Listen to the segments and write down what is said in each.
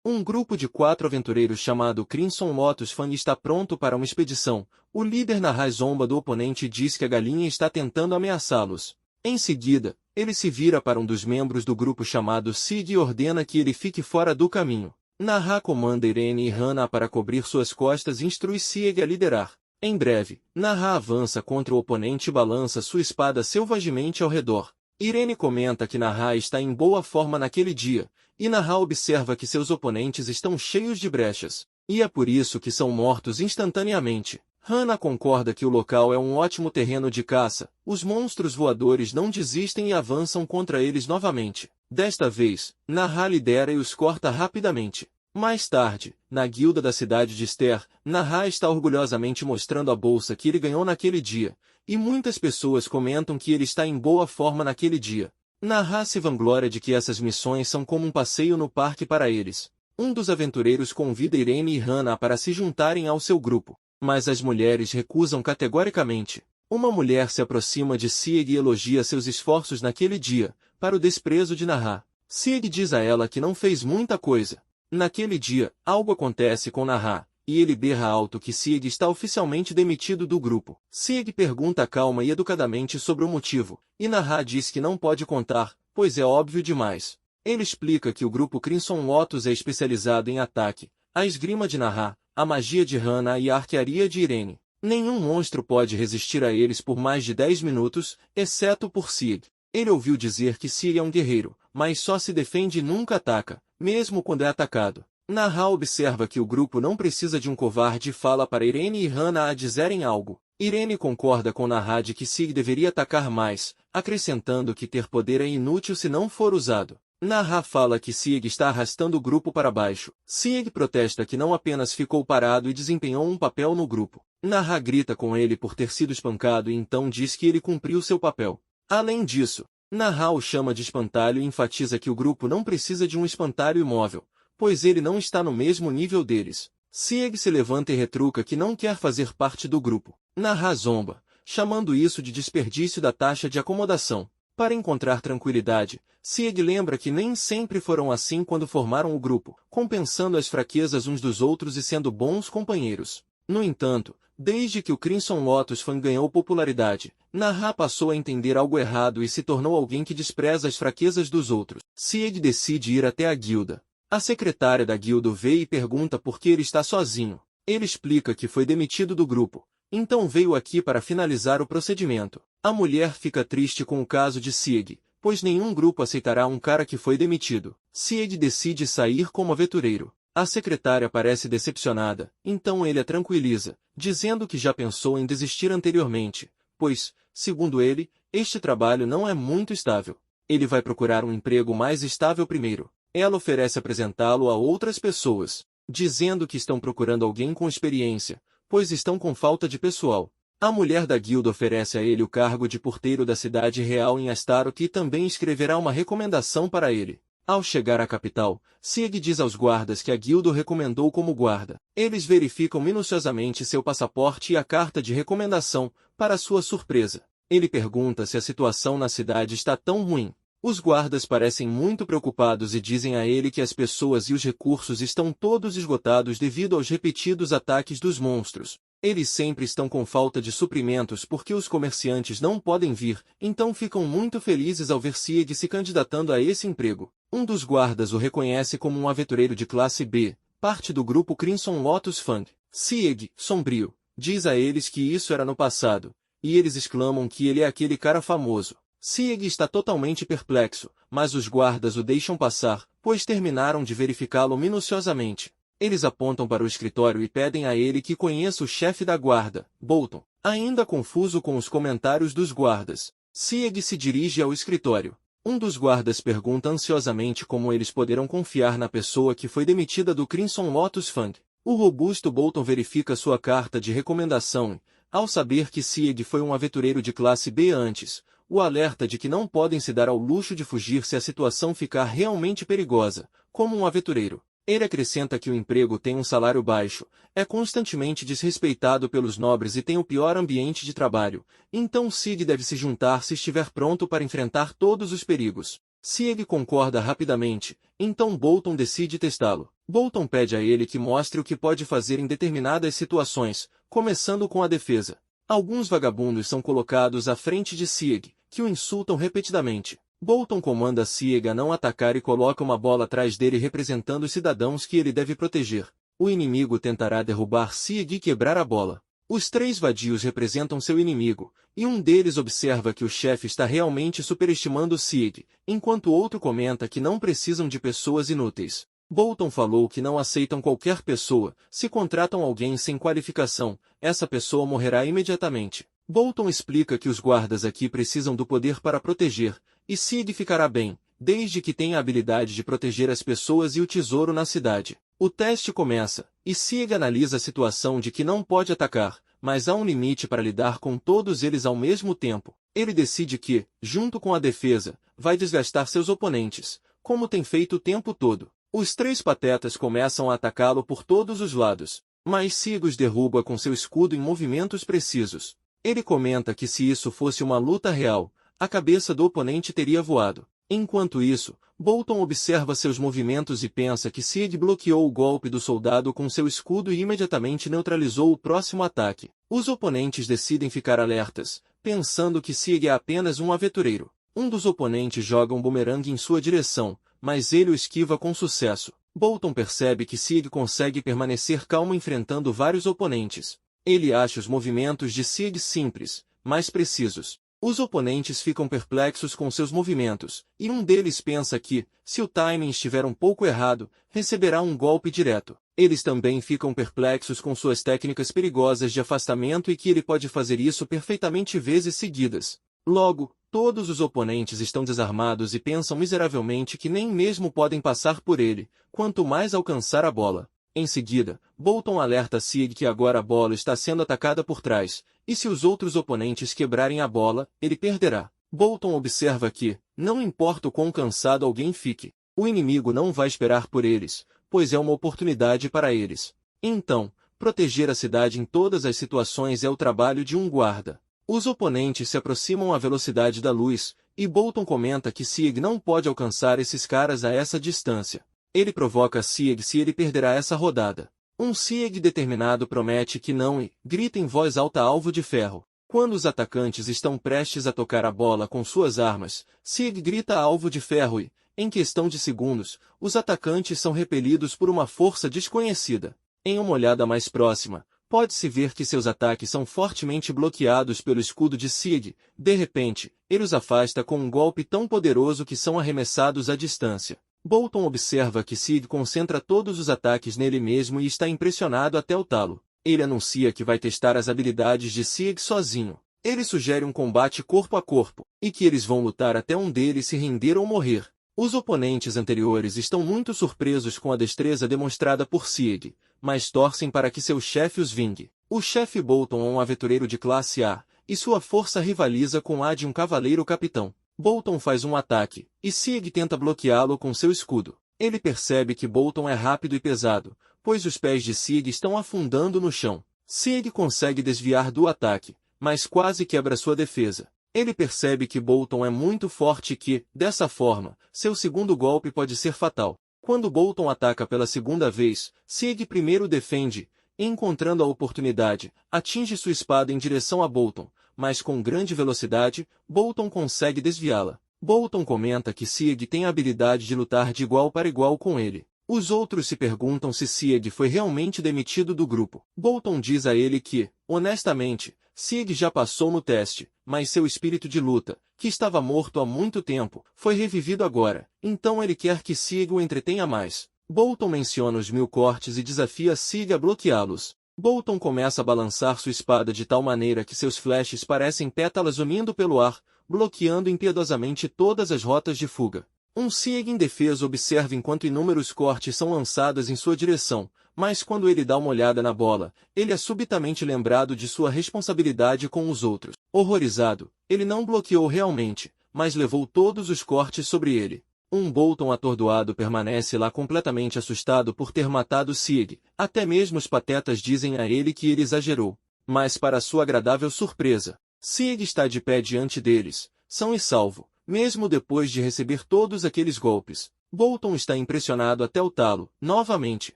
Um grupo de 4 aventureiros chamado Crimson Lotus Fan está pronto para uma expedição. O líder Narra zomba do oponente e diz que a galinha está tentando ameaçá-los. Em seguida, ele se vira para um dos membros do grupo chamado Sid e ordena que ele fique fora do caminho. Narra comanda Irene e Hana para cobrir suas costas e instrui Sieg a liderar. Em breve, Narra avança contra o oponente e balança sua espada selvagemente ao redor. Irene comenta que Narra está em boa forma naquele dia, e Narra observa que seus oponentes estão cheios de brechas, e é por isso que são mortos instantaneamente. Hana concorda que o local é um ótimo terreno de caça, os monstros voadores não desistem e avançam contra eles novamente. Desta vez, Narra lidera e os corta rapidamente. Mais tarde, na guilda da cidade de Ster, Narra está orgulhosamente mostrando a bolsa que ele ganhou naquele dia, e muitas pessoas comentam que ele está em boa forma naquele dia. Narra se vangloria de que essas missões são como um passeio no parque para eles. Um dos aventureiros convida Irene e Hana para se juntarem ao seu grupo, mas as mulheres recusam categoricamente. Uma mulher se aproxima de Sieg e elogia seus esforços naquele dia, para o desprezo de Narra. Sieg diz a ela que não fez muita coisa. Naquele dia, algo acontece com Narra, e ele berra alto que Sieg está oficialmente demitido do grupo. Sieg pergunta calma e educadamente sobre o motivo, e Narra diz que não pode contar, pois é óbvio demais. Ele explica que o grupo Crimson Lotus é especializado em ataque, a esgrima de Narra, a magia de Hana e a arquearia de Irene. Nenhum monstro pode resistir a eles por mais de 10 minutos, exceto por Sieg. Ele ouviu dizer que Sieg é um guerreiro, mas só se defende e nunca ataca, mesmo quando é atacado. Narra observa que o grupo não precisa de um covarde e fala para Irene e Hana a dizerem algo. Irene concorda com Narra de que Sieg deveria atacar mais, acrescentando que ter poder é inútil se não for usado. Narra fala que Sieg está arrastando o grupo para baixo. Sieg protesta que não apenas ficou parado e desempenhou um papel no grupo. Narra grita com ele por ter sido espancado e então diz que ele cumpriu seu papel. Além disso, Narra o chama de espantalho e enfatiza que o grupo não precisa de um espantalho imóvel, pois ele não está no mesmo nível deles. Sieg se levanta e retruca que não quer fazer parte do grupo. Narra zomba, chamando isso de desperdício da taxa de acomodação. Para encontrar tranquilidade, Sieg lembra que nem sempre foram assim quando formaram o grupo, compensando as fraquezas uns dos outros e sendo bons companheiros. No entanto, desde que o Crimson Lotus Fan ganhou popularidade, Narra passou a entender algo errado e se tornou alguém que despreza as fraquezas dos outros. Sieg decide ir até a guilda. A secretária da guilda vê e pergunta por que ele está sozinho. Ele explica que foi demitido do grupo, então veio aqui para finalizar o procedimento. A mulher fica triste com o caso de Sieg, pois nenhum grupo aceitará um cara que foi demitido. Sieg decide sair como aventureiro. A secretária parece decepcionada, então ele a tranquiliza, dizendo que já pensou em desistir anteriormente, pois, segundo ele, este trabalho não é muito estável. Ele vai procurar um emprego mais estável primeiro. Ela oferece apresentá-lo a outras pessoas, dizendo que estão procurando alguém com experiência, pois estão com falta de pessoal. A mulher da guilda oferece a ele o cargo de porteiro da cidade real em Astaroth e também escreverá uma recomendação para ele. Ao chegar à capital, Sieg diz aos guardas que a guilda o recomendou como guarda. Eles verificam minuciosamente seu passaporte e a carta de recomendação, para sua surpresa. Ele pergunta se a situação na cidade está tão ruim. Os guardas parecem muito preocupados e dizem a ele que as pessoas e os recursos estão todos esgotados devido aos repetidos ataques dos monstros. Eles sempre estão com falta de suprimentos porque os comerciantes não podem vir, então ficam muito felizes ao ver Sieg se candidatando a esse emprego. Um dos guardas o reconhece como um aventureiro de classe B, parte do grupo Crimson Lotus Fan. Sieg, sombrio, diz a eles que isso era no passado, e eles exclamam que ele é aquele cara famoso. Sieg está totalmente perplexo, mas os guardas o deixam passar, pois terminaram de verificá-lo minuciosamente. Eles apontam para o escritório e pedem a ele que conheça o chefe da guarda, Bolton. Ainda confuso com os comentários dos guardas, Sieg se dirige ao escritório. Um dos guardas pergunta ansiosamente como eles poderão confiar na pessoa que foi demitida do Crimson Lotus Fan. O robusto Bolton verifica sua carta de recomendação e, ao saber que Sieg foi um aventureiro de classe B antes, o alerta de que não podem se dar ao luxo de fugir se a situação ficar realmente perigosa, como um aventureiro. Ele acrescenta que o emprego tem um salário baixo, é constantemente desrespeitado pelos nobres e tem o pior ambiente de trabalho, então Sieg deve se juntar se estiver pronto para enfrentar todos os perigos. Sieg concorda rapidamente, então Bolton decide testá-lo. Bolton pede a ele que mostre o que pode fazer em determinadas situações, começando com a defesa. Alguns vagabundos são colocados à frente de Sieg, que o insultam repetidamente. Bolton comanda Sieg a não atacar e coloca uma bola atrás dele representando os cidadãos que ele deve proteger. O inimigo tentará derrubar Sieg e quebrar a bola. Os 3 vadios representam seu inimigo, e um deles observa que o chefe está realmente superestimando Sieg, enquanto o outro comenta que não precisam de pessoas inúteis. Bolton falou que não aceitam qualquer pessoa, se contratam alguém sem qualificação, essa pessoa morrerá imediatamente. Bolton explica que os guardas aqui precisam do poder para proteger, e Sieg ficará bem, desde que tenha a habilidade de proteger as pessoas e o tesouro na cidade. O teste começa, e Sieg analisa a situação de que não pode atacar, mas há um limite para lidar com todos eles ao mesmo tempo. Ele decide que, junto com a defesa, vai desgastar seus oponentes, como tem feito o tempo todo. Os 3 patetas começam a atacá-lo por todos os lados, mas Sieg os derruba com seu escudo em movimentos precisos. Ele comenta que se isso fosse uma luta real, a cabeça do oponente teria voado. Enquanto isso, Bolton observa seus movimentos e pensa que Sieg bloqueou o golpe do soldado com seu escudo e imediatamente neutralizou o próximo ataque. Os oponentes decidem ficar alertas, pensando que Sieg é apenas um aventureiro. Um dos oponentes joga um bumerangue em sua direção, mas ele o esquiva com sucesso. Bolton percebe que Sieg consegue permanecer calmo enfrentando vários oponentes. Ele acha os movimentos de Sieg simples, mas precisos. Os oponentes ficam perplexos com seus movimentos, e um deles pensa que, se o timing estiver um pouco errado, receberá um golpe direto. Eles também ficam perplexos com suas técnicas perigosas de afastamento e que ele pode fazer isso perfeitamente vezes seguidas. Logo, todos os oponentes estão desarmados e pensam miseravelmente que nem mesmo podem passar por ele, quanto mais alcançar a bola. Em seguida, Bolton alerta Sieg que agora a bola está sendo atacada por trás, e se os outros oponentes quebrarem a bola, ele perderá. Bolton observa que, não importa o quão cansado alguém fique, o inimigo não vai esperar por eles, pois é uma oportunidade para eles. Então, proteger a cidade em todas as situações é o trabalho de um guarda. Os oponentes se aproximam à velocidade da luz, e Bolton comenta que Sieg não pode alcançar esses caras a essa distância. Ele provoca Sieg se ele perderá essa rodada. Um Sieg determinado promete que não e grita em voz alta alvo de ferro. Quando os atacantes estão prestes a tocar a bola com suas armas, Sieg grita alvo de ferro e, em questão de segundos, os atacantes são repelidos por uma força desconhecida. Em uma olhada mais próxima, pode-se ver que seus ataques são fortemente bloqueados pelo escudo de Sieg. De repente, ele os afasta com um golpe tão poderoso que são arremessados à distância. Bolton observa que Sieg concentra todos os ataques nele mesmo e está impressionado até o talo. Ele anuncia que vai testar as habilidades de Sieg sozinho. Ele sugere um combate corpo a corpo, e que eles vão lutar até um deles se render ou morrer. Os oponentes anteriores estão muito surpresos com a destreza demonstrada por Sieg, mas torcem para que seu chefe os vingue. O chefe Bolton é um aventureiro de classe A, e sua força rivaliza com a de um cavaleiro-capitão. Bolton faz um ataque, e Sieg tenta bloqueá-lo com seu escudo. Ele percebe que Bolton é rápido e pesado, pois os pés de Sieg estão afundando no chão. Sieg consegue desviar do ataque, mas quase quebra sua defesa. Ele percebe que Bolton é muito forte e que, dessa forma, seu segundo golpe pode ser fatal. Quando Bolton ataca pela segunda vez, Sieg primeiro defende, e encontrando a oportunidade, atinge sua espada em direção a Bolton, mas com grande velocidade, Bolton consegue desviá-la. Bolton comenta que Sieg tem a habilidade de lutar de igual para igual com ele. Os outros se perguntam se Sieg foi realmente demitido do grupo. Bolton diz a ele que, honestamente, Sieg já passou no teste, mas seu espírito de luta, que estava morto há muito tempo, foi revivido agora, então ele quer que Sieg o entretenha mais. Bolton menciona os 1000 cortes e desafia Sieg a bloqueá-los. Bolton começa a balançar sua espada de tal maneira que seus flashes parecem pétalas unindo pelo ar, bloqueando impiedosamente todas as rotas de fuga. Um Sieg indefeso observa enquanto inúmeros cortes são lançados em sua direção, mas quando ele dá uma olhada na bola, ele é subitamente lembrado de sua responsabilidade com os outros. Horrorizado, ele não bloqueou realmente, mas levou todos os cortes sobre ele. Um Bolton atordoado permanece lá completamente assustado por ter matado Sieg. Até mesmo os patetas dizem a ele que ele exagerou. Mas para sua agradável surpresa, Sieg está de pé diante deles, são e salvo, mesmo depois de receber todos aqueles golpes. Bolton está impressionado até o talo, novamente,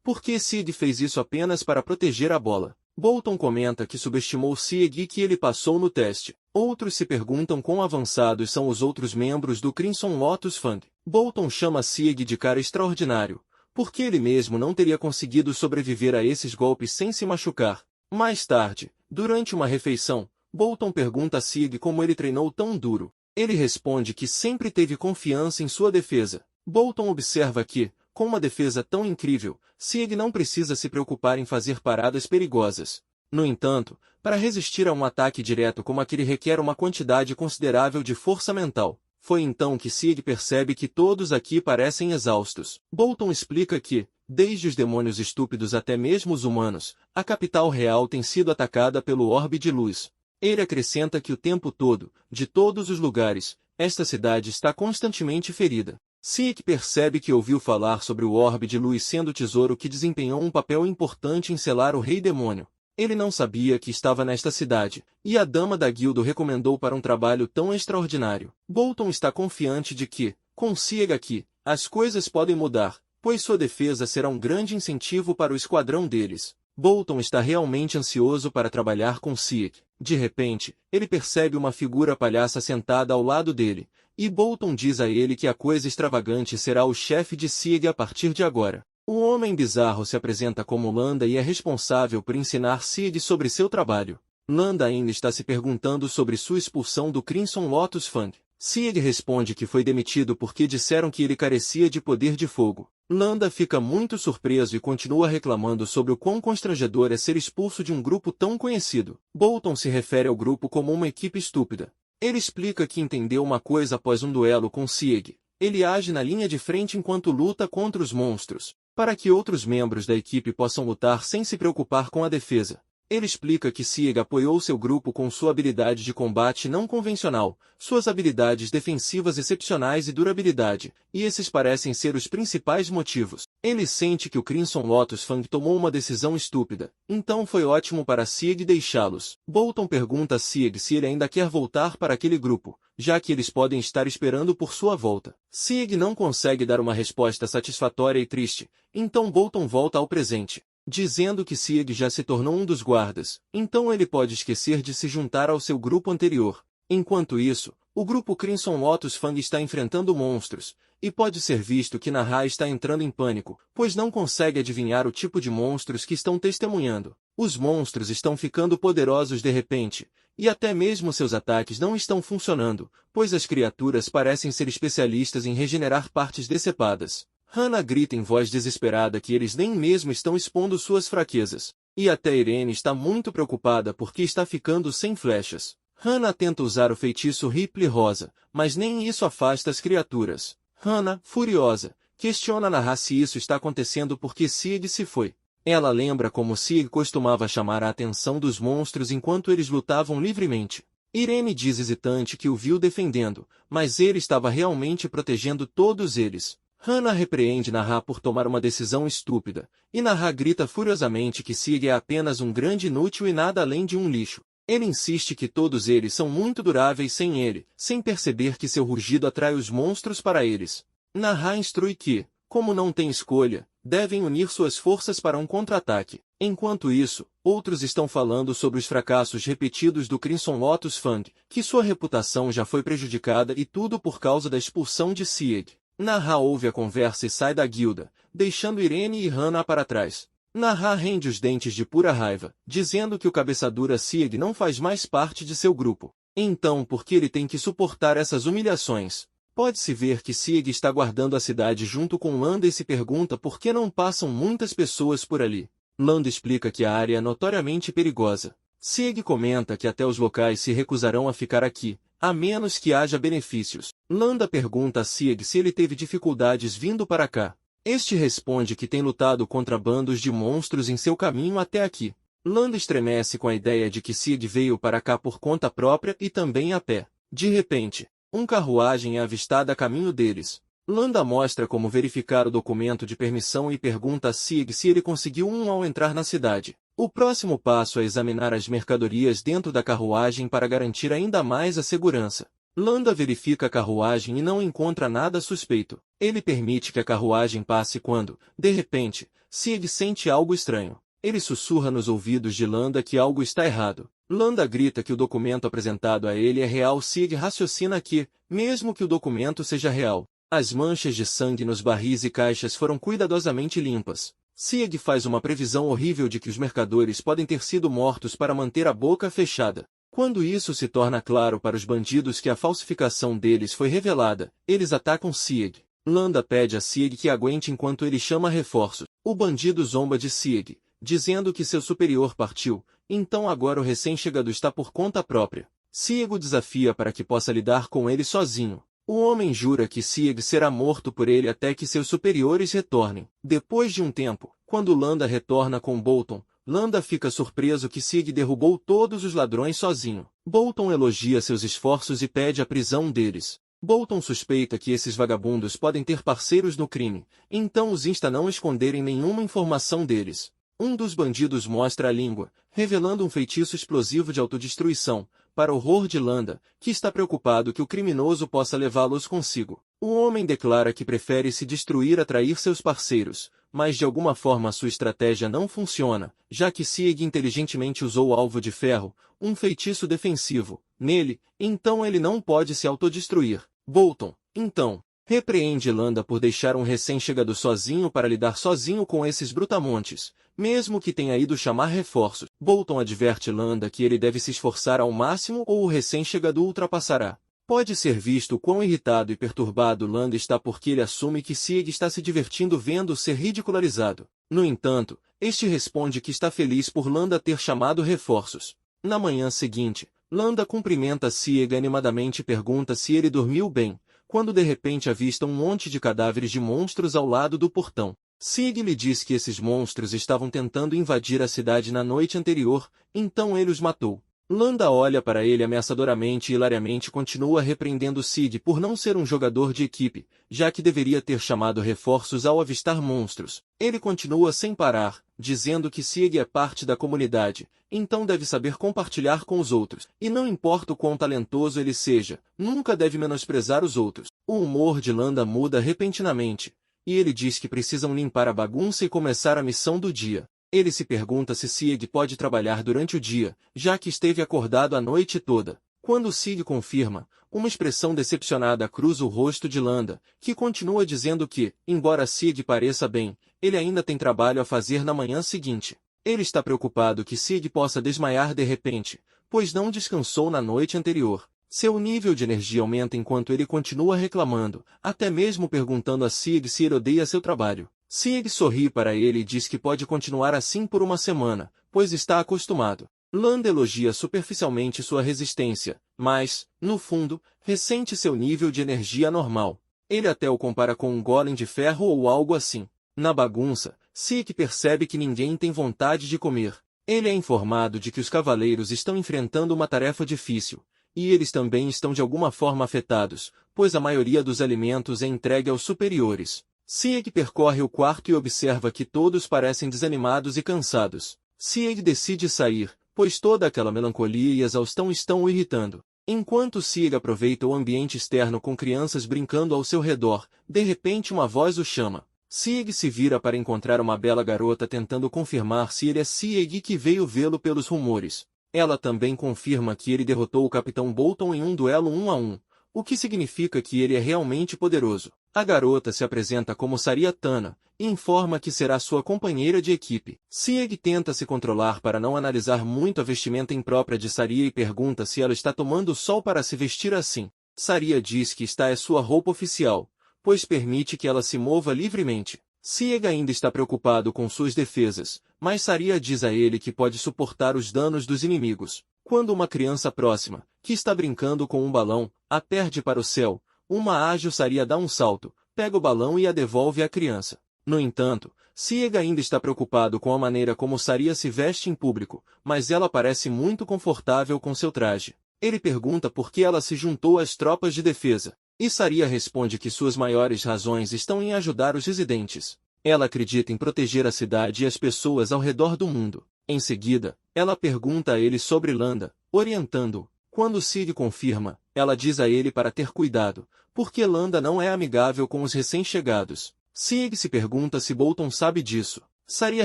porque Sieg fez isso apenas para proteger a bola. Bolton comenta que subestimou Sieg e que ele passou no teste. Outros se perguntam quão avançados são os outros membros do Crimson Lotus Fang. Bolton chama Sieg de cara extraordinário, porque ele mesmo não teria conseguido sobreviver a esses golpes sem se machucar. Mais tarde, durante uma refeição, Bolton pergunta a Sieg como ele treinou tão duro. Ele responde que sempre teve confiança em sua defesa. Bolton observa que, com uma defesa tão incrível, Sieg não precisa se preocupar em fazer paradas perigosas. No entanto, para resistir a um ataque direto como aquele requer uma quantidade considerável de força mental. Foi então que Sieg percebe que todos aqui parecem exaustos. Bolton explica que, desde os demônios estúpidos até mesmo os humanos, a capital real tem sido atacada pelo orbe de luz. Ele acrescenta que o tempo todo, de todos os lugares, esta cidade está constantemente ferida. Sieg percebe que ouviu falar sobre o orbe de luz sendo o tesouro que desempenhou um papel importante em selar o rei demônio. Ele não sabia que estava nesta cidade, e a dama da guilda o recomendou para um trabalho tão extraordinário. Bolton está confiante de que, com Sieg aqui, as coisas podem mudar, pois sua defesa será um grande incentivo para o esquadrão deles. Bolton está realmente ansioso para trabalhar com Sieg. De repente, ele percebe uma figura palhaça sentada ao lado dele, e Bolton diz a ele que a coisa extravagante será o chefe de Sieg a partir de agora. O homem bizarro se apresenta como Landa e é responsável por ensinar Sieg sobre seu trabalho. Landa ainda está se perguntando sobre sua expulsão do Crimson Lotus Fang. Sieg responde que foi demitido porque disseram que ele carecia de poder de fogo. Landa fica muito surpreso e continua reclamando sobre o quão constrangedor é ser expulso de um grupo tão conhecido. Bolton se refere ao grupo como uma equipe estúpida. Ele explica que entendeu uma coisa após um duelo com Sieg. Ele age na linha de frente enquanto luta contra os monstros, para que outros membros da equipe possam lutar sem se preocupar com a defesa. Ele explica que Sieg apoiou seu grupo com sua habilidade de combate não convencional, suas habilidades defensivas excepcionais e durabilidade, e esses parecem ser os principais motivos. Ele sente que o Crimson Lotus Fang tomou uma decisão estúpida, então foi ótimo para Sieg deixá-los. Bolton pergunta a Sieg se ele ainda quer voltar para aquele grupo, já que eles podem estar esperando por sua volta. Sieg não consegue dar uma resposta satisfatória e triste, então Bolton volta ao presente, dizendo que Sieg já se tornou um dos guardas, então ele pode esquecer de se juntar ao seu grupo anterior. Enquanto isso, o grupo Crimson Lotus Fang está enfrentando monstros, e pode ser visto que Naha está entrando em pânico, pois não consegue adivinhar o tipo de monstros que estão testemunhando. Os monstros estão ficando poderosos de repente, e até mesmo seus ataques não estão funcionando, pois as criaturas parecem ser especialistas em regenerar partes decepadas. Hannah grita em voz desesperada que eles nem mesmo estão expondo suas fraquezas. E até Irene está muito preocupada porque está ficando sem flechas. Hannah tenta usar o feitiço Ripley Rosa, mas nem isso afasta as criaturas. Hannah, furiosa, questiona Naha se isso está acontecendo porque Sieg se foi. Ela lembra como Sieg costumava chamar a atenção dos monstros enquanto eles lutavam livremente. Irene diz hesitante que o viu defendendo, mas ele estava realmente protegendo todos eles. Hannah repreende Naha por tomar uma decisão estúpida, e Naha grita furiosamente que Sieg é apenas um grande inútil e nada além de um lixo. Ele insiste que todos eles são muito duráveis sem ele, sem perceber que seu rugido atrai os monstros para eles. Naha instrui que, como não tem escolha, devem unir suas forças para um contra-ataque. Enquanto isso, outros estão falando sobre os fracassos repetidos do Crimson Lotus Fang, que sua reputação já foi prejudicada e tudo por causa da expulsão de Sieg. Naha ouve a conversa e sai da guilda, deixando Irene e Hannah para trás. Naha rende os dentes de pura raiva, dizendo que o cabeçadura Sieg não faz mais parte de seu grupo. Então por que ele tem que suportar essas humilhações? Pode-se ver que Sieg está guardando a cidade junto com Landa e se pergunta por que não passam muitas pessoas por ali. Landa explica que a área é notoriamente perigosa. Sieg comenta que até os locais se recusarão a ficar aqui, a menos que haja benefícios. Landa pergunta a Sieg se ele teve dificuldades vindo para cá. Este responde que tem lutado contra bandos de monstros em seu caminho até aqui. Landa estremece com a ideia de que Sieg veio para cá por conta própria e também a pé. De repente, uma carruagem é avistada a caminho deles. Landa mostra como verificar o documento de permissão e pergunta a Sieg se ele conseguiu um ao entrar na cidade. O próximo passo é examinar as mercadorias dentro da carruagem para garantir ainda mais a segurança. Landa verifica a carruagem e não encontra nada suspeito. Ele permite que a carruagem passe quando, de repente, Sieg sente algo estranho. Ele sussurra nos ouvidos de Landa que algo está errado. Landa grita que o documento apresentado a ele é real. Sieg raciocina que, mesmo que o documento seja real, as manchas de sangue nos barris e caixas foram cuidadosamente limpas. Sieg faz uma previsão horrível de que os mercadores podem ter sido mortos para manter a boca fechada. Quando isso se torna claro para os bandidos que a falsificação deles foi revelada, eles atacam Sieg. Landa pede a Sieg que aguente enquanto ele chama reforços. O bandido zomba de Sieg, dizendo que seu superior partiu, então agora o recém-chegado está por conta própria. Sieg o desafia para que possa lidar com ele sozinho. O homem jura que Sieg será morto por ele até que seus superiores retornem. Depois de um tempo, quando Landa retorna com Bolton, Landa fica surpreso que Sieg derrubou todos os ladrões sozinho. Bolton elogia seus esforços e pede a prisão deles. Bolton suspeita que esses vagabundos podem ter parceiros no crime, então os insta a não esconderem nenhuma informação deles. Um dos bandidos mostra a língua, revelando um feitiço explosivo de autodestruição, para o horror de Landa, que está preocupado que o criminoso possa levá-los consigo. O homem declara que prefere se destruir a trair seus parceiros, mas de alguma forma sua estratégia não funciona, já que Sieg inteligentemente usou o alvo de ferro, um feitiço defensivo, nele, então ele não pode se autodestruir. Bolton, então, repreende Landa por deixar um recém-chegado sozinho para lidar sozinho com esses brutamontes, mesmo que tenha ido chamar reforços. Bolton adverte Landa que ele deve se esforçar ao máximo ou o recém-chegado ultrapassará. Pode ser visto quão irritado e perturbado Landa está porque ele assume que Sieg está se divertindo vendo ser ridicularizado. No entanto, este responde que está feliz por Landa ter chamado reforços. Na manhã seguinte, Landa cumprimenta Sieg animadamente e pergunta se ele dormiu bem, quando de repente avista um monte de cadáveres de monstros ao lado do portão. Sieg lhe diz que esses monstros estavam tentando invadir a cidade na noite anterior, então ele os matou. Landa olha para ele ameaçadoramente e hilariamente continua repreendendo Sieg por não ser um jogador de equipe, já que deveria ter chamado reforços ao avistar monstros. Ele continua sem parar, dizendo que Sieg é parte da comunidade, então deve saber compartilhar com os outros, e não importa o quão talentoso ele seja, nunca deve menosprezar os outros. O humor de Landa muda repentinamente, e ele diz que precisam limpar a bagunça e começar a missão do dia. Ele se pergunta se Sieg pode trabalhar durante o dia, já que esteve acordado a noite toda. Quando Sieg confirma, uma expressão decepcionada cruza o rosto de Landa, que continua dizendo que, embora Sieg pareça bem, ele ainda tem trabalho a fazer na manhã seguinte. Ele está preocupado que Sieg possa desmaiar de repente, pois não descansou na noite anterior. Seu nível de energia aumenta enquanto ele continua reclamando, até mesmo perguntando a Sieg se ele odeia seu trabalho. Sieg sorri para ele e diz que pode continuar assim por uma semana, pois está acostumado. Landa elogia superficialmente sua resistência, mas, no fundo, ressente seu nível de energia normal. Ele até o compara com um golem de ferro ou algo assim. Na bagunça, Sieg percebe que ninguém tem vontade de comer. Ele é informado de que os cavaleiros estão enfrentando uma tarefa difícil, e eles também estão de alguma forma afetados, pois a maioria dos alimentos é entregue aos superiores. Sieg percorre o quarto e observa que todos parecem desanimados e cansados. Sieg decide sair, pois toda aquela melancolia e exaustão estão o irritando. Enquanto Sieg aproveita o ambiente externo com crianças brincando ao seu redor, de repente uma voz o chama. Sieg se vira para encontrar uma bela garota tentando confirmar se ele é Sieg que veio vê-lo pelos rumores. Ela também confirma que ele derrotou o Capitão Bolton em um duelo 1 a 1, o que significa que ele é realmente poderoso. A garota se apresenta como Saria Tana, e informa que será sua companheira de equipe. Sieg tenta se controlar para não analisar muito a vestimenta imprópria de Saria e pergunta se ela está tomando sol para se vestir assim. Saria diz que esta é sua roupa oficial, pois permite que ela se mova livremente. Sieg ainda está preocupado com suas defesas, mas Saria diz a ele que pode suportar os danos dos inimigos. Quando uma criança próxima, que está brincando com um balão, a perde para o céu, uma ágil Saria dá um salto, pega o balão e a devolve à criança. No entanto, Sieg ainda está preocupado com a maneira como Saria se veste em público, mas ela parece muito confortável com seu traje. Ele pergunta por que ela se juntou às tropas de defesa, e Saria responde que suas maiores razões estão em ajudar os residentes. Ela acredita em proteger a cidade e as pessoas ao redor do mundo. Em seguida, ela pergunta a ele sobre Landa, orientando-o. Quando Sieg confirma, Ela diz a ele para ter cuidado, porque Landa não é amigável com os recém-chegados. Sieg se pergunta se Bolton sabe disso. Saria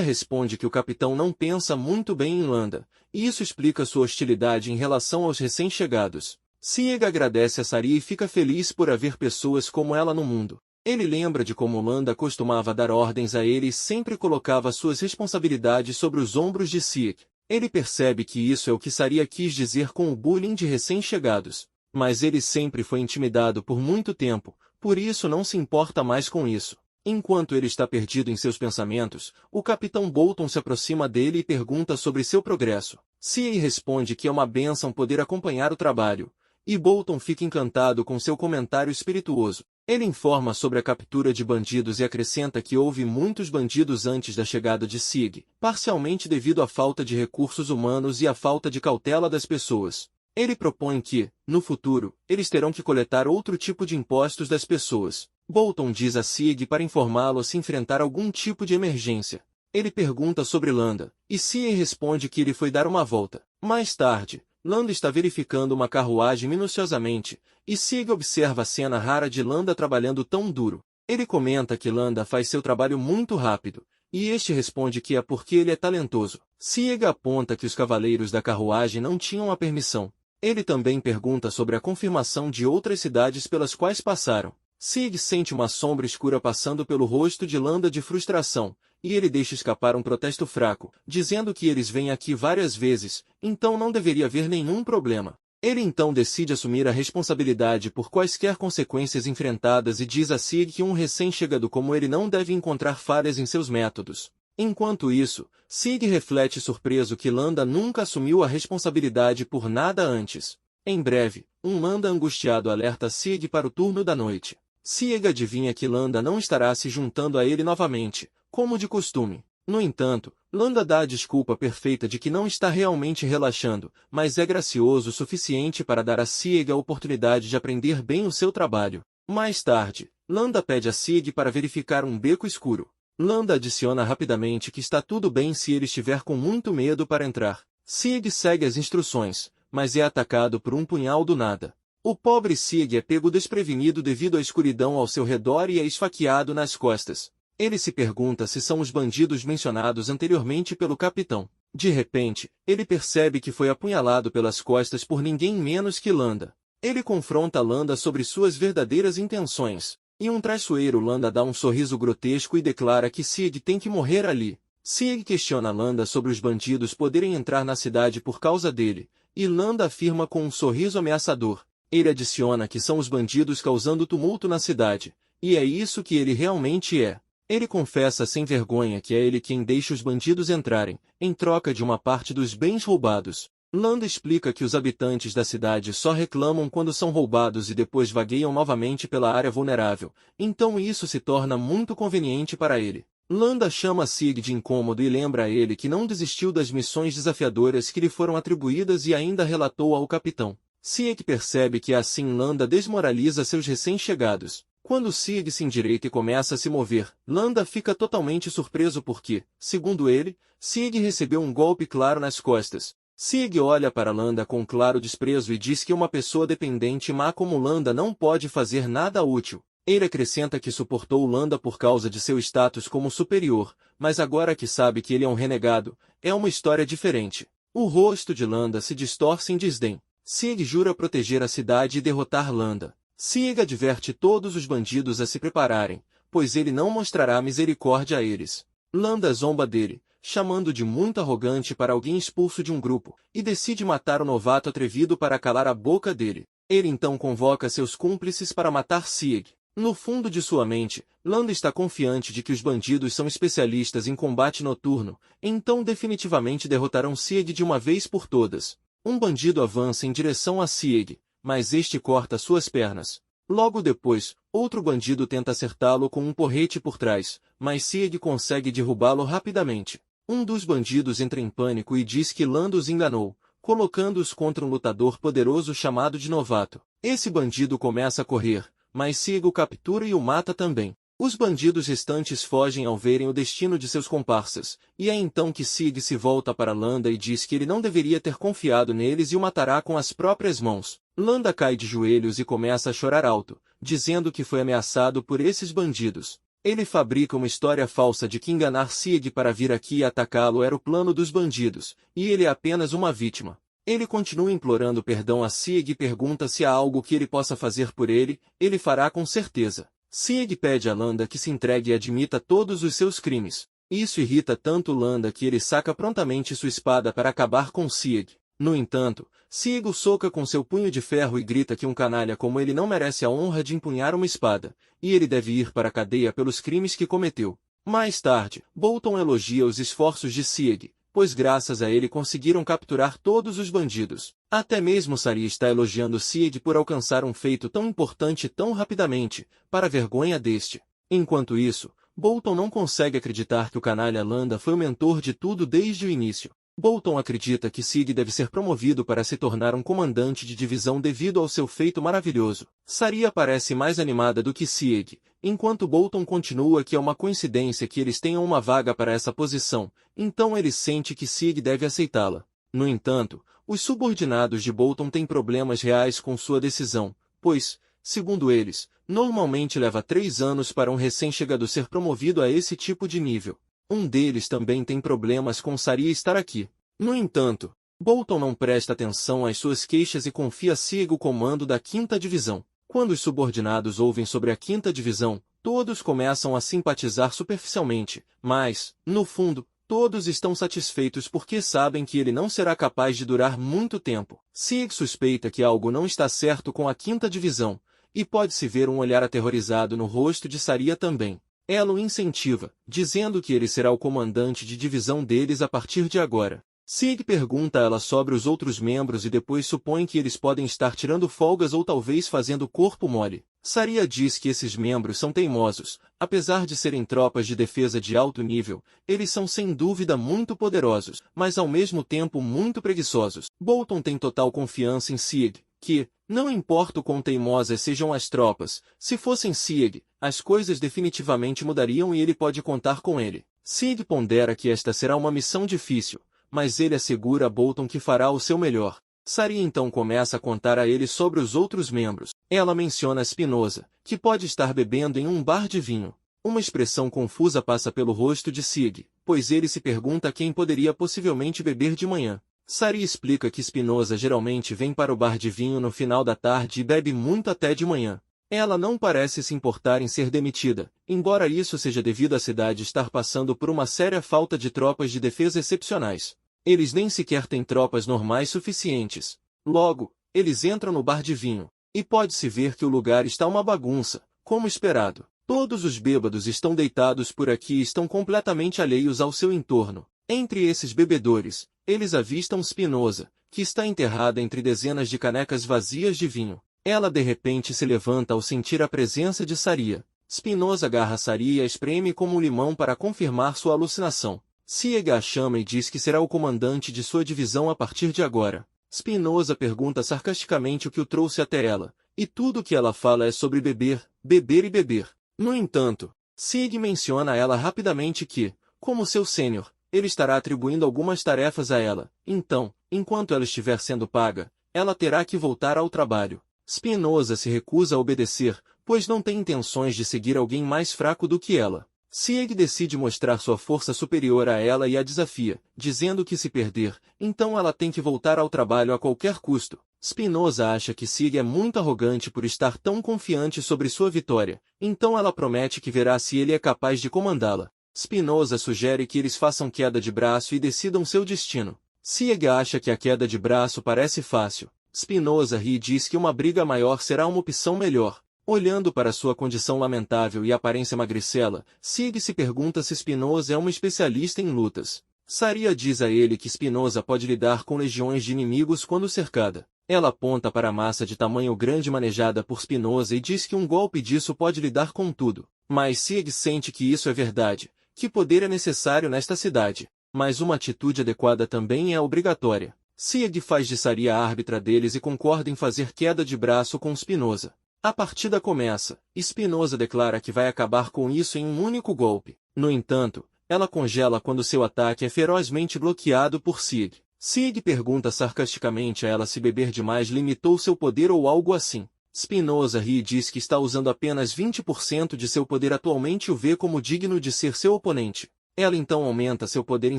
responde que o capitão não pensa muito bem em Landa, e isso explica sua hostilidade em relação aos recém-chegados. Sieg agradece a Saria e fica feliz por haver pessoas como ela no mundo. Ele lembra de como Landa costumava dar ordens a ele e sempre colocava suas responsabilidades sobre os ombros de Sieg. Ele percebe que isso é o que Saria quis dizer com o bullying de recém-chegados. Mas ele sempre foi intimidado por muito tempo, por isso não se importa mais com isso. Enquanto ele está perdido em seus pensamentos, o Capitão Bolton se aproxima dele e pergunta sobre seu progresso. Sieg responde que é uma bênção poder acompanhar o trabalho, e Bolton fica encantado com seu comentário espirituoso. Ele informa sobre a captura de bandidos e acrescenta que houve muitos bandidos antes da chegada de Sieg, parcialmente devido à falta de recursos humanos e à falta de cautela das pessoas. Ele propõe que, no futuro, eles terão que coletar outro tipo de impostos das pessoas. Bolton diz a Sieg para informá-lo se enfrentar algum tipo de emergência. Ele pergunta sobre Landa, e Sieg responde que ele foi dar uma volta. Mais tarde, Landa está verificando uma carruagem minuciosamente, e Sieg observa a cena rara de Landa trabalhando tão duro. Ele comenta que Landa faz seu trabalho muito rápido, e este responde que é porque ele é talentoso. Sieg aponta que os cavaleiros da carruagem não tinham a permissão. Ele também pergunta sobre a confirmação de outras cidades pelas quais passaram. Sieg sente uma sombra escura passando pelo rosto de Landa de frustração, e ele deixa escapar um protesto fraco, dizendo que eles vêm aqui várias vezes, então não deveria haver nenhum problema. Ele então decide assumir a responsabilidade por quaisquer consequências enfrentadas e diz a Sieg que um recém-chegado como ele não deve encontrar falhas em seus métodos. Enquanto isso, Sieg reflete surpreso que Landa nunca assumiu a responsabilidade por nada antes. Em breve, um Landa angustiado alerta Sieg para o turno da noite. Sieg adivinha que Landa não estará se juntando a ele novamente, como de costume. No entanto, Landa dá a desculpa perfeita de que não está realmente relaxando, mas é gracioso o suficiente para dar a Sieg a oportunidade de aprender bem o seu trabalho. Mais tarde, Landa pede a Sieg para verificar um beco escuro. Landa adiciona rapidamente que está tudo bem se ele estiver com muito medo para entrar. Sieg segue as instruções, mas é atacado por um punhal do nada. O pobre Sieg é pego desprevenido devido à escuridão ao seu redor e é esfaqueado nas costas. Ele se pergunta se são os bandidos mencionados anteriormente pelo capitão. De repente, ele percebe que foi apunhalado pelas costas por ninguém menos que Landa. Ele confronta Landa sobre suas verdadeiras intenções. E um traiçoeiro Landa dá um sorriso grotesco e declara que Sieg tem que morrer ali. Sieg questiona Landa sobre os bandidos poderem entrar na cidade por causa dele, e Landa afirma com um sorriso ameaçador. Ele adiciona que são os bandidos causando tumulto na cidade, e é isso que ele realmente é. Ele confessa sem vergonha que é ele quem deixa os bandidos entrarem, em troca de uma parte dos bens roubados. Landa explica que os habitantes da cidade só reclamam quando são roubados e depois vagueiam novamente pela área vulnerável, então isso se torna muito conveniente para ele. Landa chama Sieg de incômodo e lembra a ele que não desistiu das missões desafiadoras que lhe foram atribuídas e ainda relatou ao capitão. Sieg percebe que assim Landa desmoraliza seus recém-chegados. Quando Sieg se endireita e começa a se mover, Landa fica totalmente surpreso porque, segundo ele, Sieg recebeu um golpe claro nas costas. Sieg olha para Landa com claro desprezo e diz que uma pessoa dependente e má como Landa não pode fazer nada útil. Ele acrescenta que suportou Landa por causa de seu status como superior, mas agora que sabe que ele é um renegado, é uma história diferente. O rosto de Landa se distorce em desdém. Sieg jura proteger a cidade e derrotar Landa. Sieg adverte todos os bandidos a se prepararem, pois ele não mostrará misericórdia a eles. Landa zomba dele, chamando de muito arrogante para alguém expulso de um grupo, e decide matar o novato atrevido para calar a boca dele. Ele então convoca seus cúmplices para matar Sieg. No fundo de sua mente, Landa está confiante de que os bandidos são especialistas em combate noturno, então definitivamente derrotarão Sieg de uma vez por todas. Um bandido avança em direção a Sieg, mas este corta suas pernas. Logo depois, outro bandido tenta acertá-lo com um porrete por trás, mas Sieg consegue derrubá-lo rapidamente. Um dos bandidos entra em pânico e diz que Landa os enganou, colocando-os contra um lutador poderoso chamado de Novato. Esse bandido começa a correr, mas Sieg o captura e o mata também. Os bandidos restantes fogem ao verem o destino de seus comparsas, e é então que Sig se volta para Landa e diz que ele não deveria ter confiado neles e o matará com as próprias mãos. Landa cai de joelhos e começa a chorar alto, dizendo que foi ameaçado por esses bandidos. Ele fabrica uma história falsa de que enganar Sig para vir aqui e atacá-lo era o plano dos bandidos, e ele é apenas uma vítima. Ele continua implorando perdão a Sig e pergunta se há algo que ele possa fazer por ele. Ele fará com certeza. Sig pede a Landa que se entregue e admita todos os seus crimes. Isso irrita tanto Landa que ele saca prontamente sua espada para acabar com Sig. No entanto, Sig o soca com seu punho de ferro e grita que um canalha como ele não merece a honra de empunhar uma espada, e ele deve ir para a cadeia pelos crimes que cometeu. Mais tarde, Bolton elogia os esforços de Sig, pois graças a ele conseguiram capturar todos os bandidos. Até mesmo Saria está elogiando Sig por alcançar um feito tão importante tão rapidamente, para a vergonha deste. Enquanto isso, Bolton não consegue acreditar que o canalha Landa foi o mentor de tudo desde o início. Bolton acredita que Sig deve ser promovido para se tornar um comandante de divisão devido ao seu feito maravilhoso. Saria parece mais animada do que Sig, enquanto Bolton continua que é uma coincidência que eles tenham uma vaga para essa posição, então ele sente que Sig deve aceitá-la. No entanto, os subordinados de Bolton têm problemas reais com sua decisão, pois, segundo eles, normalmente leva 3 anos para um recém-chegado ser promovido a esse tipo de nível. Um deles também tem problemas com Saria estar aqui. No entanto, Bolton não presta atenção às suas queixas e confia Sig o comando da 5ª Divisão. Quando os subordinados ouvem sobre a 5ª Divisão, todos começam a simpatizar superficialmente, mas, no fundo, todos estão satisfeitos porque sabem que ele não será capaz de durar muito tempo. Sig suspeita que algo não está certo com a 5ª Divisão, e pode-se ver um olhar aterrorizado no rosto de Saria também. Ela o incentiva, dizendo que ele será o comandante de divisão deles a partir de agora. Sig pergunta a ela sobre os outros membros e depois supõe que eles podem estar tirando folgas ou talvez fazendo corpo mole. Saria diz que esses membros são teimosos. Apesar de serem tropas de defesa de alto nível, eles são sem dúvida muito poderosos, mas ao mesmo tempo muito preguiçosos. Bolton tem total confiança em Sig, que, não importa o quão teimosas sejam as tropas, se fossem Sig, as coisas definitivamente mudariam e ele pode contar com ele. Sig pondera que esta será uma missão difícil, mas ele assegura a Bolton que fará o seu melhor. Saria então começa a contar a ele sobre os outros membros. Ela menciona Spinoza, que pode estar bebendo em um bar de vinho. Uma expressão confusa passa pelo rosto de Sig, pois ele se pergunta quem poderia possivelmente beber de manhã. Saria explica que Spinoza geralmente vem para o bar de vinho no final da tarde e bebe muito até de manhã. Ela não parece se importar em ser demitida, embora isso seja devido à cidade estar passando por uma séria falta de tropas de defesa excepcionais. Eles nem sequer têm tropas normais suficientes. Logo, eles entram no bar de vinho, e pode-se ver que o lugar está uma bagunça, como esperado. Todos os bêbados estão deitados por aqui e estão completamente alheios ao seu entorno. Entre esses bebedores, eles avistam Spinoza, que está enterrada entre dezenas de canecas vazias de vinho. Ela de repente se levanta ao sentir a presença de Saria. Spinoza agarra Saria e a espreme como um limão para confirmar sua alucinação. Sig a chama e diz que será o comandante de sua divisão a partir de agora. Spinoza pergunta sarcasticamente o que o trouxe até ela, e tudo o que ela fala é sobre beber, beber e beber. No entanto, Sig menciona a ela rapidamente que, como seu sênior, ele estará atribuindo algumas tarefas a ela. Então, enquanto ela estiver sendo paga, ela terá que voltar ao trabalho. Spinoza se recusa a obedecer, pois não tem intenções de seguir alguém mais fraco do que ela. Sig decide mostrar sua força superior a ela e a desafia, dizendo que se perder, então ela tem que voltar ao trabalho a qualquer custo. Spinoza acha que Sig é muito arrogante por estar tão confiante sobre sua vitória, então ela promete que verá se ele é capaz de comandá-la. Spinoza sugere que eles façam queda de braço e decidam seu destino. Sig acha que a queda de braço parece fácil. Spinoza ri e diz que uma briga maior será uma opção melhor. Olhando para sua condição lamentável e aparência magricela, Sig se pergunta se Spinoza é um especialista em lutas. Saria diz a ele que Spinoza pode lidar com legiões de inimigos quando cercada. Ela aponta para a massa de tamanho grande manejada por Spinoza e diz que um golpe disso pode lidar com tudo. Mas Sig sente que isso é verdade, que poder é necessário nesta cidade. Mas uma atitude adequada também é obrigatória. Sig faz de Saria a árbitra deles e concorda em fazer queda de braço com Spinoza. A partida começa. Spinoza declara que vai acabar com isso em um único golpe. No entanto, ela congela quando seu ataque é ferozmente bloqueado por Sig. Sig pergunta sarcasticamente a ela se beber demais limitou seu poder ou algo assim. Spinoza ri e diz que está usando apenas 20% de seu poder atualmente e o vê como digno de ser seu oponente. Ela então aumenta seu poder em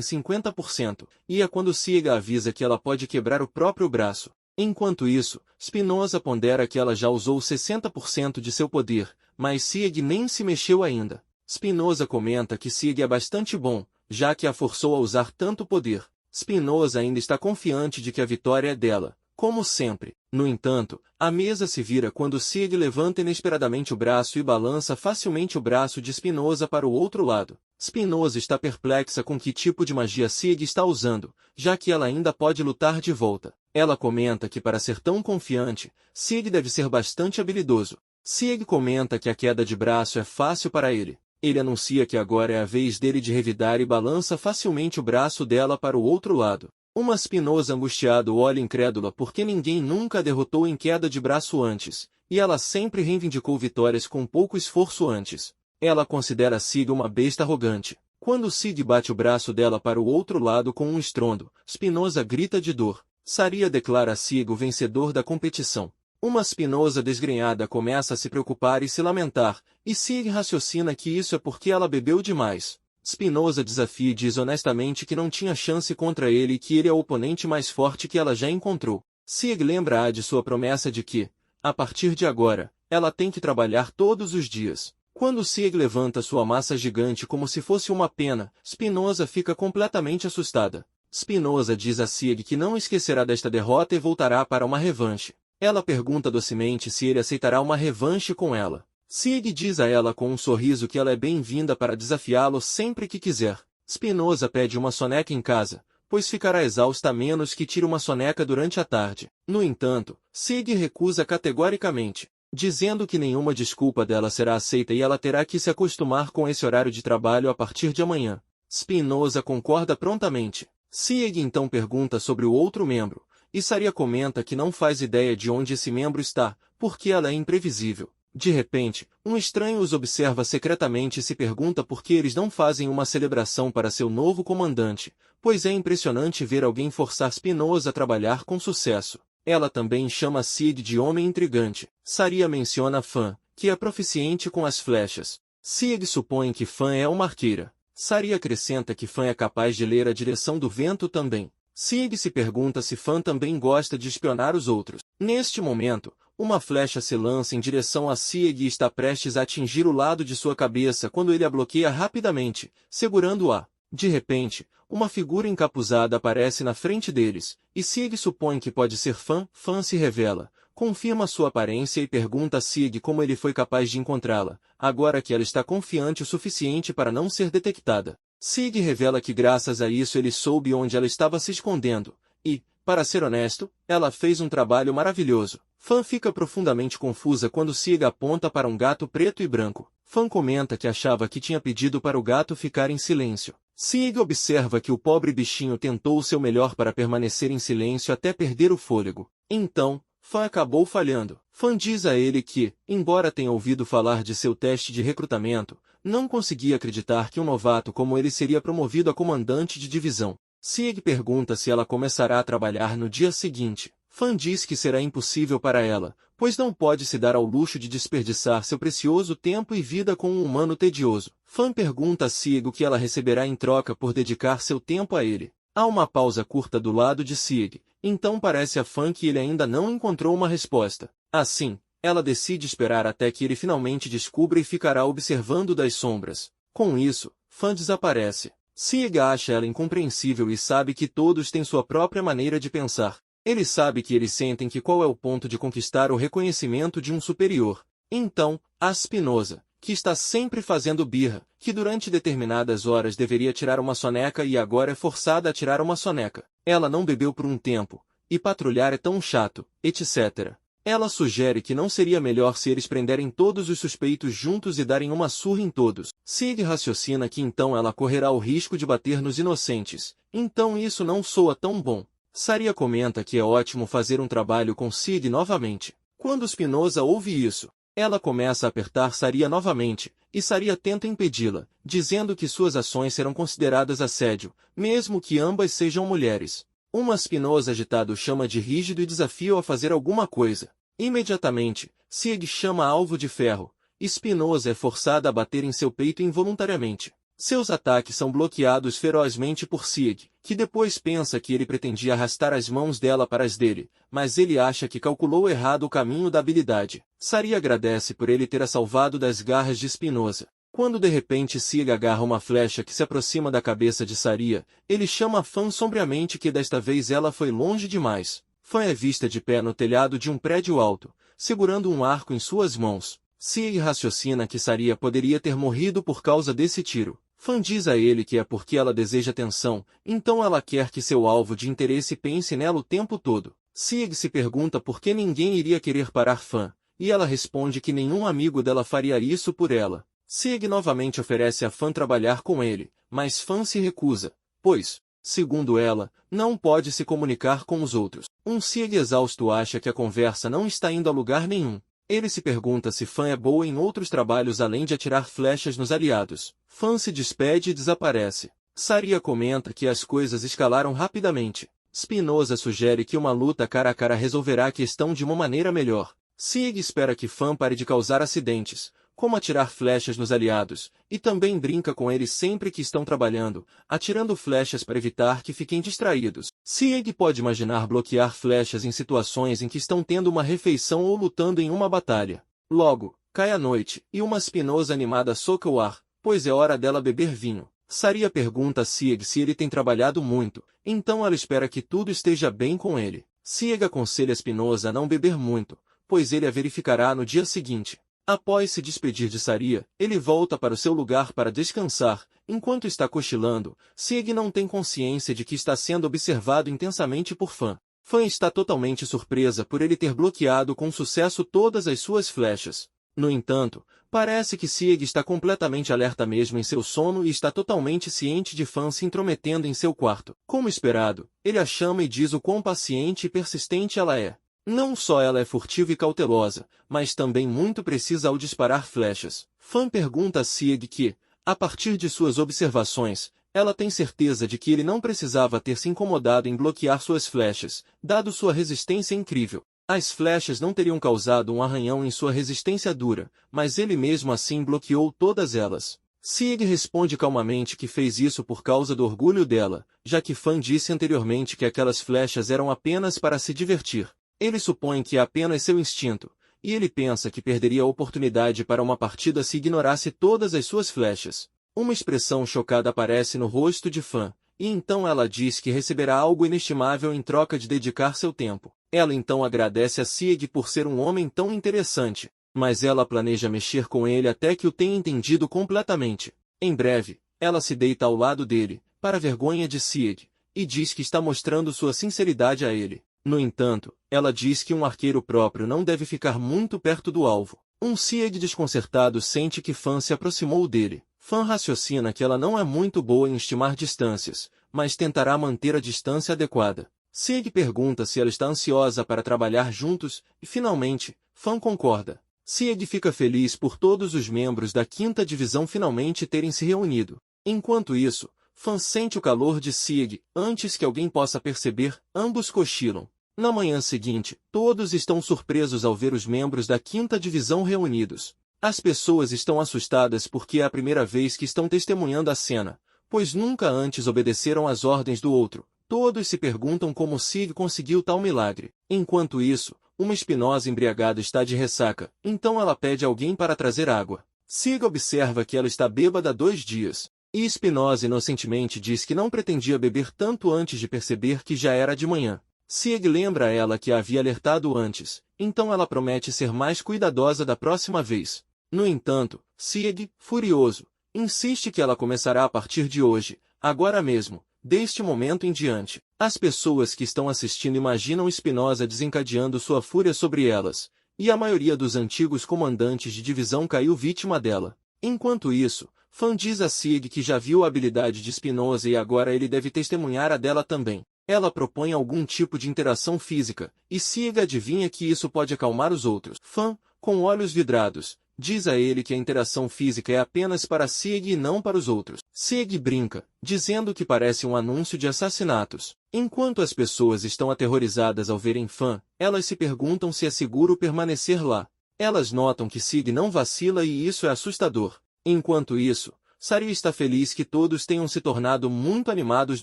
50%, e é quando Sig avisa que ela pode quebrar o próprio braço. Enquanto isso, Spinoza pondera que ela já usou 60% de seu poder, mas Sig nem se mexeu ainda. Spinoza comenta que Sig é bastante bom, já que a forçou a usar tanto poder. Spinoza ainda está confiante de que a vitória é dela, como sempre. No entanto, a mesa se vira quando Sig levanta inesperadamente o braço e balança facilmente o braço de Spinoza para o outro lado. Spinoza está perplexa com que tipo de magia Sig está usando, já que ela ainda pode lutar de volta. Ela comenta que para ser tão confiante, Sig deve ser bastante habilidoso. Sig comenta que a queda de braço é fácil para ele. Ele anuncia que agora é a vez dele de revidar e balança facilmente o braço dela para o outro lado. Uma Spinoza angustiado olha incrédula porque ninguém nunca a derrotou em queda de braço antes, e ela sempre reivindicou vitórias com pouco esforço antes. Ela considera Sig uma besta arrogante. Quando Sig bate o braço dela para o outro lado com um estrondo, Spinoza grita de dor. Saria declara Sig o vencedor da competição. Uma Spinoza desgrenhada começa a se preocupar e se lamentar, e Sig raciocina que isso é porque ela bebeu demais. Spinoza desafia e diz honestamente que não tinha chance contra ele e que ele é o oponente mais forte que ela já encontrou. Sig lembra-a de sua promessa de que, a partir de agora, ela tem que trabalhar todos os dias. Quando Sig levanta sua massa gigante como se fosse uma pena, Spinoza fica completamente assustada. Spinoza diz a Sig que não esquecerá desta derrota e voltará para uma revanche. Ela pergunta docemente se ele aceitará uma revanche com ela. Sig diz a ela com um sorriso que ela é bem-vinda para desafiá-lo sempre que quiser. Spinoza pede uma soneca em casa, pois ficará exausta a menos que tire uma soneca durante a tarde. No entanto, Sig recusa categoricamente, dizendo que nenhuma desculpa dela será aceita e ela terá que se acostumar com esse horário de trabalho a partir de amanhã. Spinoza concorda prontamente. Sig então pergunta sobre o outro membro, e Saria comenta que não faz ideia de onde esse membro está, porque ela é imprevisível. De repente, um estranho os observa secretamente e se pergunta por que eles não fazem uma celebração para seu novo comandante, pois é impressionante ver alguém forçar Spinoza a trabalhar com sucesso. Ela também chama Sig de homem intrigante. Saria menciona Fan, que é proficiente com as flechas. Sig supõe que Fan é uma arqueira. Saria acrescenta que Fan é capaz de ler a direção do vento também. Sig se pergunta se Fan também gosta de espionar os outros. Neste momento, uma flecha se lança em direção a Sig e está prestes a atingir o lado de sua cabeça quando ele a bloqueia rapidamente, segurando-a. De repente, uma figura encapuzada aparece na frente deles, e Sig supõe que pode ser Fan. Fan se revela, confirma sua aparência e pergunta a Sig como ele foi capaz de encontrá-la, agora que ela está confiante o suficiente para não ser detectada. Sig revela que graças a isso ele soube onde ela estava se escondendo, e, para ser honesto, ela fez um trabalho maravilhoso. Fan fica profundamente confusa quando Sig aponta para um gato preto e branco. Fan comenta que achava que tinha pedido para o gato ficar em silêncio. Sig observa que o pobre bichinho tentou o seu melhor para permanecer em silêncio até perder o fôlego. Então, Fan acabou falhando. Fan diz a ele que, embora tenha ouvido falar de seu teste de recrutamento, não conseguia acreditar que um novato como ele seria promovido a comandante de divisão. Sig pergunta se ela começará a trabalhar no dia seguinte. Fan diz que será impossível para ela, pois não pode se dar ao luxo de desperdiçar seu precioso tempo e vida com um humano tedioso. Fan pergunta a Sig o que ela receberá em troca por dedicar seu tempo a ele. Há uma pausa curta do lado de Sig, então parece a Fan que ele ainda não encontrou uma resposta. Assim, ela decide esperar até que ele finalmente descubra e ficará observando das sombras. Com isso, Fan desaparece. Sig acha ela incompreensível e sabe que todos têm sua própria maneira de pensar. Ele sabe que eles sentem que qual é o ponto de conquistar o reconhecimento de um superior. Então, a Spinoza, que está sempre fazendo birra, que durante determinadas horas deveria tirar uma soneca e agora é forçada a tirar uma soneca. Ela não bebeu por um tempo, e patrulhar é tão chato, etc. Ela sugere que não seria melhor se eles prenderem todos os suspeitos juntos e darem uma surra em todos. Sig raciocina que então ela correrá o risco de bater nos inocentes. Então isso não soa tão bom. Saria comenta que é ótimo fazer um trabalho com Sig novamente. Quando Spinoza ouve isso, ela começa a apertar Saria novamente, e Saria tenta impedi-la, dizendo que suas ações serão consideradas assédio, mesmo que ambas sejam mulheres. Uma Spinoza agitado chama de rígido e desafia-o a fazer alguma coisa. Imediatamente, Sieg chama alvo de ferro. Spinoza é forçada a bater em seu peito involuntariamente. Seus ataques são bloqueados ferozmente por Sieg, que depois pensa que ele pretendia arrastar as mãos dela para as dele, mas ele acha que calculou errado o caminho da habilidade. Saria agradece por ele ter a salvado das garras de Spinoza. Quando de repente Sieg agarra uma flecha que se aproxima da cabeça de Saria, ele chama Fan sombriamente que desta vez ela foi longe demais. Fan é vista de pé no telhado de um prédio alto, segurando um arco em suas mãos. Sieg raciocina que Saria poderia ter morrido por causa desse tiro. Fan diz a ele que é porque ela deseja atenção, então ela quer que seu alvo de interesse pense nela o tempo todo. Sieg se pergunta por que ninguém iria querer parar Fan, e ela responde que nenhum amigo dela faria isso por ela. Sieg novamente oferece a Fan trabalhar com ele, mas Fan se recusa, pois, segundo ela, não pode se comunicar com os outros. Sieg exausto acha que a conversa não está indo a lugar nenhum. Ele se pergunta se Fan é boa em outros trabalhos além de atirar flechas nos aliados. Fan se despede e desaparece. Saria comenta que as coisas escalaram rapidamente. Spinoza sugere que uma luta cara a cara resolverá a questão de uma maneira melhor. Sieg espera que Fan pare de causar acidentes, como atirar flechas nos aliados, e também brinca com eles sempre que estão trabalhando, atirando flechas para evitar que fiquem distraídos. Sieg pode imaginar bloquear flechas em situações em que estão tendo uma refeição ou lutando em uma batalha. Logo, cai a noite, e uma Spinoza animada soca o ar, pois é hora dela beber vinho. Saria pergunta a Sieg se ele tem trabalhado muito, então ela espera que tudo esteja bem com ele. Sieg aconselha Spinoza a não beber muito, pois ele a verificará no dia seguinte. Após se despedir de Saria, ele volta para o seu lugar para descansar. Enquanto está cochilando, Sieg não tem consciência de que está sendo observado intensamente por Fan. Fan está totalmente surpresa por ele ter bloqueado com sucesso todas as suas flechas. No entanto, parece que Sieg está completamente alerta mesmo em seu sono e está totalmente ciente de Fan se intrometendo em seu quarto. Como esperado, ele a chama e diz o quão paciente e persistente ela é. Não só ela é furtiva e cautelosa, mas também muito precisa ao disparar flechas. Fan pergunta a Sieg que, a partir de suas observações, ela tem certeza de que ele não precisava ter se incomodado em bloquear suas flechas, dado sua resistência incrível. As flechas não teriam causado um arranhão em sua resistência dura, mas ele mesmo assim bloqueou todas elas. Sieg responde calmamente que fez isso por causa do orgulho dela, já que Fan disse anteriormente que aquelas flechas eram apenas para se divertir. Ele supõe que é apenas seu instinto, e ele pensa que perderia a oportunidade para uma partida se ignorasse todas as suas flechas. Uma expressão chocada aparece no rosto de Fan, e então ela diz que receberá algo inestimável em troca de dedicar seu tempo. Ela então agradece a Sieg por ser um homem tão interessante, mas ela planeja mexer com ele até que o tenha entendido completamente. Em breve, ela se deita ao lado dele, para a vergonha de Sieg, e diz que está mostrando sua sinceridade a ele. No entanto, ela diz que um arqueiro próprio não deve ficar muito perto do alvo. Sieg desconcertado sente que Fan se aproximou dele. Fan raciocina que ela não é muito boa em estimar distâncias, mas tentará manter a distância adequada. Sieg pergunta se ela está ansiosa para trabalhar juntos, e finalmente, Fan concorda. Sieg fica feliz por todos os membros da 5ª Divisão finalmente terem se reunido. Enquanto isso, Fan sente o calor de Sieg, antes que alguém possa perceber, ambos cochilam. Na manhã seguinte, todos estão surpresos ao ver os membros da 5ª Divisão reunidos. As pessoas estão assustadas porque é a primeira vez que estão testemunhando a cena, pois nunca antes obedeceram às ordens do outro. Todos se perguntam como Sieg conseguiu tal milagre. Enquanto isso, uma Spinoza embriagada está de ressaca, então ela pede alguém para trazer água. Sieg observa que ela está bêbada há 2 dias. E Spinoza inocentemente diz que não pretendia beber tanto antes de perceber que já era de manhã. Sieg lembra a ela que a havia alertado antes, então ela promete ser mais cuidadosa da próxima vez. No entanto, Sieg, furioso, insiste que ela começará a partir de hoje, agora mesmo, deste momento em diante. As pessoas que estão assistindo imaginam Spinoza desencadeando sua fúria sobre elas, e a maioria dos antigos comandantes de divisão caiu vítima dela. Enquanto isso, Fan diz a Sieg que já viu a habilidade de Spinoza e agora ele deve testemunhar a dela também. Ela propõe algum tipo de interação física, e Sieg adivinha que isso pode acalmar os outros. Fan, com olhos vidrados, diz a ele que a interação física é apenas para Sieg e não para os outros. Sieg brinca, dizendo que parece um anúncio de assassinatos. Enquanto as pessoas estão aterrorizadas ao verem Fan, elas se perguntam se é seguro permanecer lá. Elas notam que Sieg não vacila e isso é assustador. Enquanto isso, Saria está feliz que todos tenham se tornado muito animados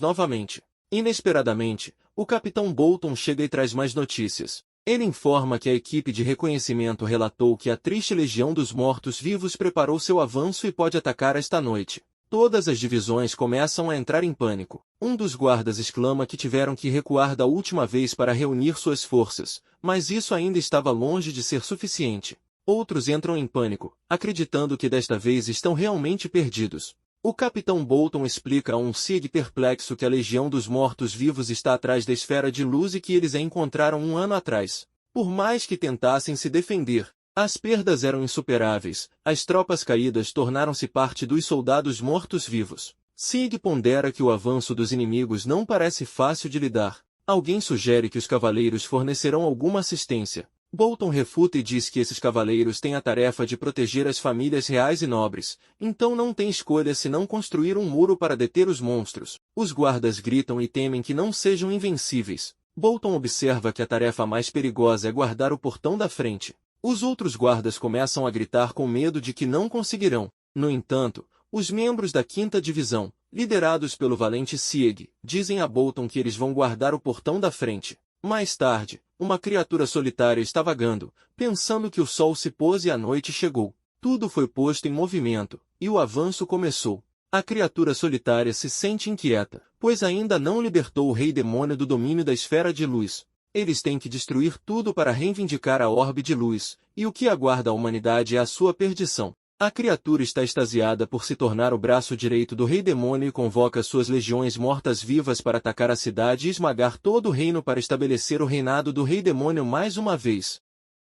novamente. Inesperadamente, o Capitão Bolton chega e traz mais notícias. Ele informa que a equipe de reconhecimento relatou que a triste Legião dos Mortos-Vivos preparou seu avanço e pode atacar esta noite. Todas as divisões começam a entrar em pânico. Um dos guardas exclama que tiveram que recuar da última vez para reunir suas forças, mas isso ainda estava longe de ser suficiente. Outros entram em pânico, acreditando que desta vez estão realmente perdidos. O Capitão Bolton explica a um Sieg perplexo que a Legião dos Mortos-Vivos está atrás da esfera de luz e que eles a encontraram um ano atrás. Por mais que tentassem se defender, as perdas eram insuperáveis, as tropas caídas tornaram-se parte dos soldados mortos-vivos. Sieg pondera que o avanço dos inimigos não parece fácil de lidar. Alguém sugere que os cavaleiros fornecerão alguma assistência. Bolton refuta e diz que esses cavaleiros têm a tarefa de proteger as famílias reais e nobres, então não tem escolha senão construir um muro para deter os monstros. Os guardas gritam e temem que não sejam invencíveis. Bolton observa que a tarefa mais perigosa é guardar o portão da frente. Os outros guardas começam a gritar com medo de que não conseguirão. No entanto, os membros da 5ª Divisão, liderados pelo valente Sieg, dizem a Bolton que eles vão guardar o portão da frente. Mais tarde, uma criatura solitária está vagando, pensando que o sol se pôs e a noite chegou. Tudo foi posto em movimento, e o avanço começou. A criatura solitária se sente inquieta, pois ainda não libertou o Rei Demônio do domínio da Esfera de Luz. Eles têm que destruir tudo para reivindicar a Orbe de Luz, e o que aguarda a humanidade é a sua perdição. A criatura está extasiada por se tornar o braço direito do Rei Demônio e convoca suas legiões mortas-vivas para atacar a cidade e esmagar todo o reino para estabelecer o reinado do Rei Demônio mais uma vez.